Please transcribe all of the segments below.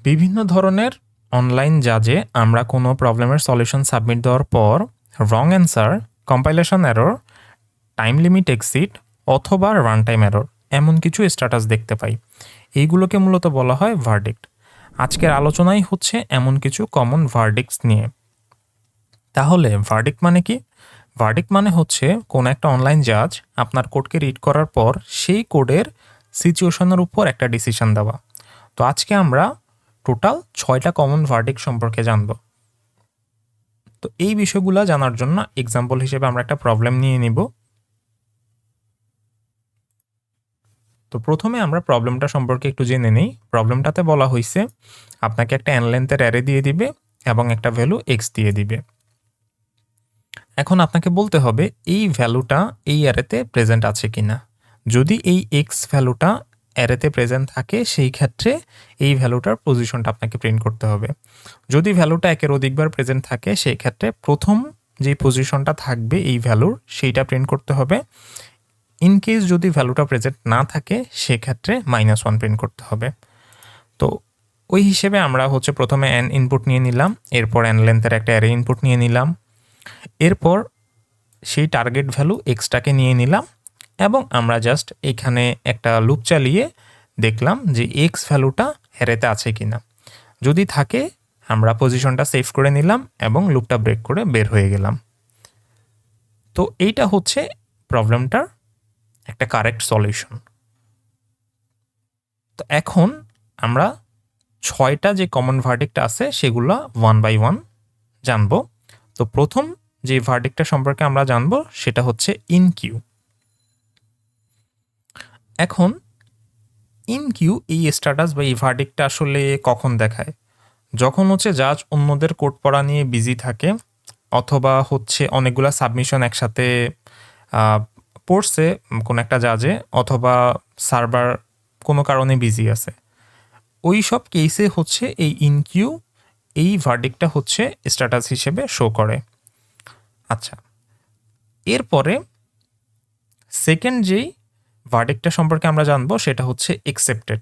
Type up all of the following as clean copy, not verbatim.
বিভিন্ন ধরনের অনলাইন জাজে আমরা কোনো প্রবলেমের সলিউশন সাবমিট দেওয়ার পর wrong answer, compilation error, time limit exceed অথবা রান টাইম এরর এমন কিছু স্ট্যাটাস দেখতে পাই। এইগুলোকে মূলত বলা হয় ভার্ডিক্ট। আজকের আলোচনাই হচ্ছে এমন কিছু কমন ভার্ডিক্টস নিয়ে। তাহলে ভার্ডিক্ট মানে কি? ভার্ডিক্ট মানে হচ্ছে কোনো একটা অনলাইন জাজ আপনার কোডকে রিড করার পর সেই কোডের সিচুয়েশনের উপর একটা ডিসিশন দেওয়া। তো আজকে আমরা টোটাল 6টা কমন ভার্ডিক্ট সম্পর্কে জানব। তো এই বিষয়গুলো জানার জন্য এক্সাম্পল হিসেবে আমরা একটা প্রবলেম নিয়ে নিব। তো প্রথমে আমরা প্রবলেমটা সম্পর্কে একটু জেনে নিই। প্রবলেমটাতে বলা হয়েছে আপনাকে একটা n লেন্থের অ্যারে দিয়ে দিবে এবং একটা ভ্যালু x দিয়ে দিবে। এখন আপনাকে বলতে হবে এই ভ্যালুটা এই অ্যারেতে প্রেজেন্ট আছে কিনা। যদি এই x ভ্যালুটা অ্যারেতে প্রেজেন্ট থাকে সেই ক্ষেত্রে এই ভ্যালুটার পজিশনটা আপনাকে প্রিন্ট করতে হবে। যদি ভ্যালুটা একের অধিকবার প্রেজেন্ট থাকে সেই ক্ষেত্রে প্রথম যে পজিশনটা থাকবে এই ভ্যালুর সেইটা প্রিন্ট করতে হবে। ইন কেস যদি ভ্যালুটা প্রেজেন্ট না থাকে সেক্ষেত্রে -1 প্রিন্ট করতে হবে। তো ওই হিসেবে আমরা প্রথমে n ইনপুট নিয়ে নিলাম, এরপর n লেন্থের একটা অ্যারে ইনপুট নিয়ে নিলাম, এরপর সেই টার্গেট ভ্যালু এক্সটাকে নিয়ে নিলাম এবং আমরা জাস্ট এখানে একটা লুপ চালিয়ে দেখলাম যে এক্স ভ্যালুটা অ্যারেতে আছে কিনা। যদি থাকে আমরা পজিশনটা সেভ করে নিলাম এবং লুপটা ব্রেক করে বের হয়ে গেলাম। তো এইটা হচ্ছে প্রবলেমটার একটা কারেক্ট সলিউশন। তো এখন আমরা 6টা যে কমন ভার্ডিক্ট আছে সেগুলো 1 বাই 1 জানবো। তো প্রথম যে ভার্ডিক্টটা সম্পর্কে আমরা জানবো সেটা হচ্ছে ইন কিউ। এখন ইন কিউ এই স্ট্যাটাস বা এই ভার্ডিক্টটা আসলে কখন দেখায়? যখন জাজ অন্যদের কোড পড়া নিয়ে বিজি থাকে অথবা অনেকগুলা সাবমিশন একসাথে পড়ছে কোনো একটা জাজে অথবা সার্ভার কোনো কারণে বিজি আছে, ওই সব কেসে এই ইন কিউ এই ভার্ডিক্টটা স্ট্যাটাস হিসেবে শো করে। আচ্ছা, এরপরে সেকেন্ড যেই ভার্ডিক্টটা সম্পর্কে আমরা জানবো সেটা হচ্ছে অ্যাকসেপ্টেড।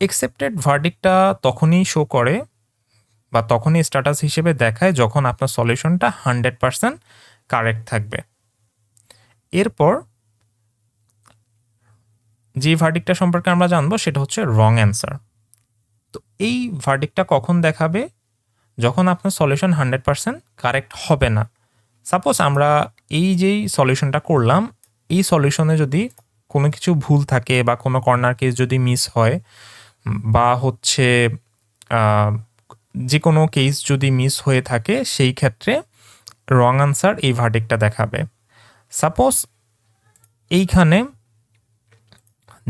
অ্যাকসেপ্টেড ভার্ডিক্টটা তখনই শো করে বা তখনই স্ট্যাটাস হিসেবে দেখায় যখন আপনার সলিউশনটা 100% কারেক্ট থাকবে। এরপর যে ভার্ডিক্টটা সম্পর্কে আমরা জানবো সেটা হচ্ছে রং অ্যান্সার। তো এই ভার্ডিক্টটা কখন দেখাবে? যখন আপনার সলিউশন 100% কারেক্ট হবে না। সাপোজ আমরা এই যেই সলিউশনটা করলাম এই সলিউশনে যদি কোনো কিছু ভুল থাকে বা কোনো কর্নার কেস যদি মিস হয় বা যে কোনো কেস যদি মিস হয়ে থাকে সেই ক্ষেত্রে রং আনসার এই ভার্ডিক্টটা দেখাবে। সাপোজ এইখানে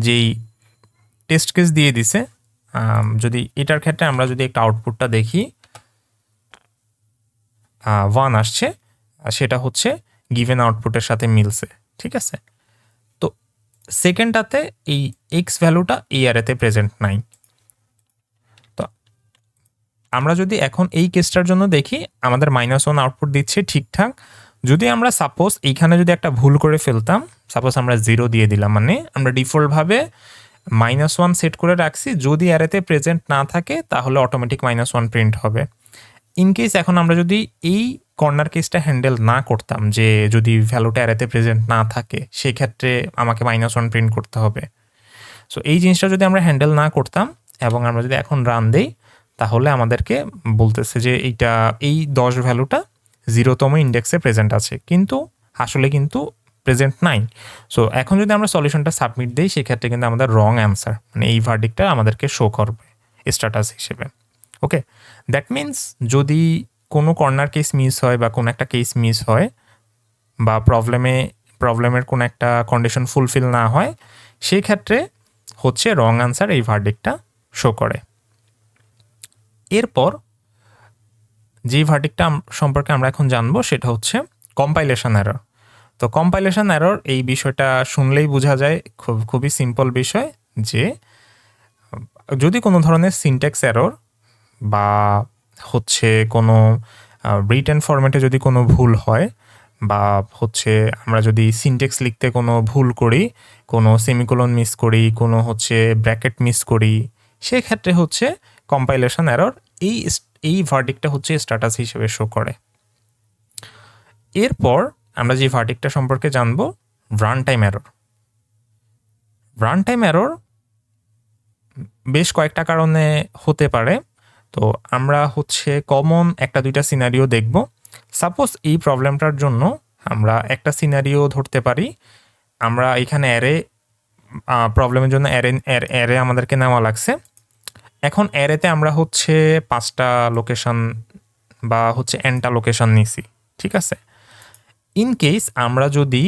যেই টেস্ট কেস দিয়ে দিছে, যদি এটার ক্ষেত্রে আমরা যদি একটা আউটপুটটা দেখি 1 আসছে, সেটা গিভেন আউটপুটের সাথে মিলছে, ঠিক আছে। তো সেকেন্ডটাতে এই এক্স ভ্যালুটা এই অ্যারেতে প্রেজেন্ট নাই। তো আমরা যদি এখন এই কেসটার জন্য দেখি আমাদের -1 আউটপুট দিচ্ছে ঠিকঠাক। যদি আমরা সাপোজ এইখানে যদি একটা ভুল করে ফেলতাম, সাপোজ আমরা 0 দিয়ে দিলাম, মানে আমরা ডিফল্টভাবে -1 সেট করে রাখছি, যদি অ্যারেতে প্রেজেন্ট না থাকে তাহলে অটোমেটিক -1 প্রিন্ট হবে। ইন কেস এখন আমরা যদি এই কর্নার কেসটা হ্যান্ডেল না করতাম, যে যদি ভ্যালুটা অ্যারেতে প্রেজেন্ট না থাকে সেই ক্ষেত্রে আমাকে -1 প্রিন্ট করতে হবে। সো এই জিনিসটা যদি আমরা হ্যান্ডেল না করতাম এবং আমরা যদি এখন রান দেই তাহলে আমাদেরকে বলতেছে যে এই 10 ভ্যালুটা 0তম ইন্ডেক্সে প্রেজেন্ট আছে, কিন্তু আসলে প্রেজেন্ট নাই। সো এখন যদি আমরা সলিউশনটা সাবমিট দিই সেক্ষেত্রে কিন্তু আমাদের রং অ্যান্সার, মানে এই ভার্ডিক্টটা আমাদেরকে শো করবে স্ট্যাটাস হিসেবে। ওকে, দ্যাট মিনস যদি কোনো কর্নার কেস মিস হয় বা কোনো একটা কেস মিস হয় বা প্রবলেমের কোনো একটা কন্ডিশন ফুলফিল না হয় সেই ক্ষেত্রে রং আনসার এই ভার্ডিক্টটা শো করে। এরপর যে ভার্ডিক্টটা সম্পর্কে আমরা এখন জানবো সেটা হচ্ছে কম্পাইলেশন এরর। তো কম্পাইলেশন এরর এই বিষয়টা শুনলেই বোঝা যায় খুবই সিম্পল বিষয়, যে যদি কোনো ধরনের সিনট্যাক্স এরর বা কোনো রিটেন ফরম্যাটে যদি কোনো ভুল হয় বা আমরা যদি সিনট্যাক্স লিখতে কোনো ভুল করি, কোনো সেমিকোলন মিস করি, কোনো ব্র্যাকেট মিস করি, সেক্ষেত্রে কম্পাইলেশন এরর, এই ভার্ডিক্টটা হচ্ছে স্ট্যাটাস হিসেবে শো করে। এরপর আমরা যে ভার্ডিক্টটা সম্পর্কে জানবো, run time error. Run time error বেশ কয়েকটা কারণে হতে পারে। তো আমরা হচ্ছে কমন একটা দুইটা সিনারিও দেখব। সাপোজ এই প্রবলেমটার জন্য আমরা একটা সিনারিও ধরতে পারি। আমরা এখানে প্রবলেমের জন্য অ্যারে আমাদেরকে নেওয়া লাগছে। এখন অ্যারেতে আমরা হচ্ছে 5টা লোকেশন বা হচ্ছে nটা লোকেশন নিছি, ঠিক আছে। ইন কেস আমরা যদি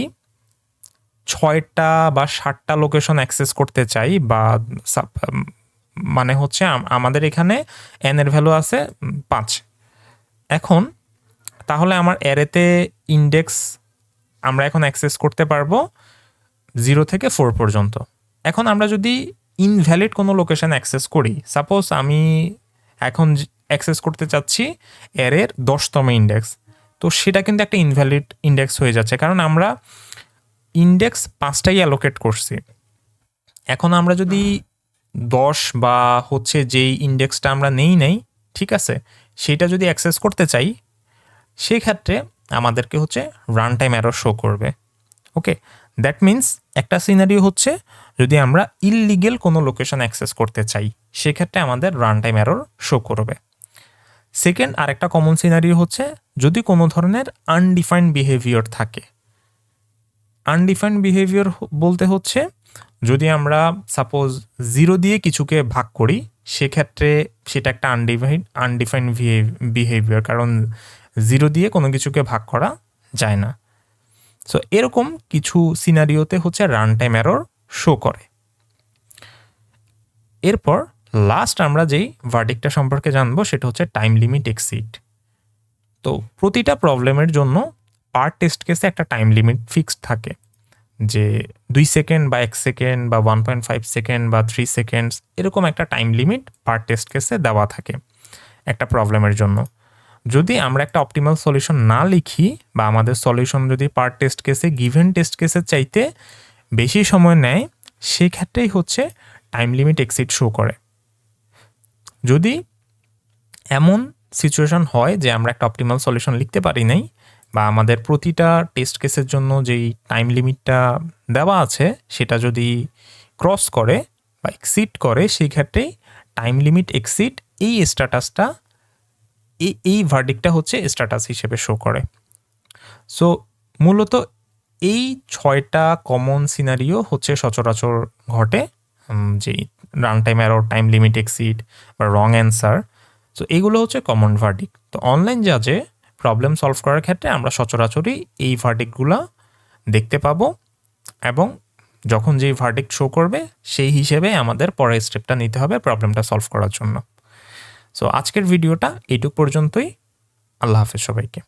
6টা বা 7টা লোকেশন অ্যাক্সেস করতে চাই, বা মানে হচ্ছে আমাদের এখানে n এর ভ্যালু আছে 5। এখন তাহলে আমার অ্যারেতে ইন্ডেক্স আমরা এখন অ্যাক্সেস করতে পারবো 0 থেকে 4 পর্যন্ত। এখন আমরা যদি ইনভ্যালিড কোনো লোকেশন অ্যাক্সেস করি, সাপোজ আমি এখন অ্যাক্সেস করতে চাচ্ছি অ্যারের 10তম ইন্ডেক্স, তো সেটা কিন্তু একটা ইনভ্যালিড ইন্ডেক্স হয়ে যাচ্ছে, কারণ আমরা ইন্ডেক্স 5টাই অ্যালোকেট করছি। এখন আমরা যদি 10 বা হচ্ছে যেই ইন্ডেক্সটা আমরা নেই, ঠিক আছে, সেটা যদি অ্যাক্সেস করতে চাই, সেই ক্ষেত্রে আমাদেরকে হচ্ছে রান টাইম এরর শো করবে। ওকে, দ্যাট মিনস একটা সিনারিও হচ্ছে যদি আমরা ইললিগেল কোনো লোকেশন অ্যাক্সেস করতে চাই, সেক্ষেত্রে আমাদের রান টাইম এরর শো করবে। সেকেন্ড, আরেকটা কমন সিনারিও হচ্ছে যদি কোনো ধরনের আনডিফাইন্ড বিহেভিয়ার থাকে। আনডিফাইন্ড বিহেভিয়ার বলতে হচ্ছে যদি আমরা সাপোজ 0 দিয়ে কিছুকে ভাগ করি, সেক্ষেত্রে সেটা একটা আনডিফাইন্ড বিহেভিয়ার, কারণ 0 দিয়ে কোনো কিছুকে ভাগ করা যায় না। সো এরকম কিছু সিনারিওতে হচ্ছে রান টাইম এরর শো করে। এরপর লাস্ট আমরা যেই ভার্ডিক্টটা সম্পর্কে জানবো সেটা হচ্ছে টাইম লিমিট এক্সিড। তো প্রতিটা প্রবলেমের জন্য পার টেস্ট কেসে একটা টাইম লিমিট ফিক্সড থাকে, যে 2 সেকেন্ড বা 1 সেকেন্ড বা 1.5 সেকেন্ড বা 3 সেকেন্ডস, এরকম একটা টাইম লিমিট পার টেস্ট কেসে দেওয়া থাকে একটা প্রবলেমের জন্য। যদি আমরা একটা অপটিমাল সলিউশন না লিখি বা আমাদের সলিউশন যদি পার টেস্ট কেসে গিভেন টেস্ট কেসের চাইতে বেশি সময় নেয়, সেই ক্ষেত্রেই হচ্ছে টাইম লিমিট এক্সিড শো করে। যদি এমন সিচুয়েশন হয় যে আমরা একটা অপটিমাল সলিউশন লিখতে পারি নাই, বা আমাদের প্রতিটা টেস্ট কেসের জন্য যেই টাইম লিমিটটা দেওয়া আছে সেটা যদি ক্রস করে বা এক্সিড করে, সেই ক্ষেত্রেই টাইম লিমিট এক্সিড এই স্ট্যাটাসটা এই ভার্ডিক্টটা হচ্ছে স্ট্যাটাস হিসেবে শো করে। সো মূলত এই 6টা কমন সিনারিও হচ্ছে সচরাচর ঘটে, যে run time error, time limit exceed বা রং অ্যান্সার। সো এগুলো হচ্ছে কমন ভার্ডিক্ট। তো অনলাইন জাজে প্রবলেম সলভ করার ক্ষেত্রে আমরা সচরাচরই এই ভার্ডিক্টগুলো দেখতে পাবো, এবং যখন যেই ভার্ডিক্ট শো করবে সেই হিসেবে আমাদের পরের স্টেপটা নিতে হবে প্রবলেমটা সলভ করার জন্য। সো আজকের ভিডিওটা এইটুক পর্যন্তই। আল্লাহ হাফেজ সবাইকে।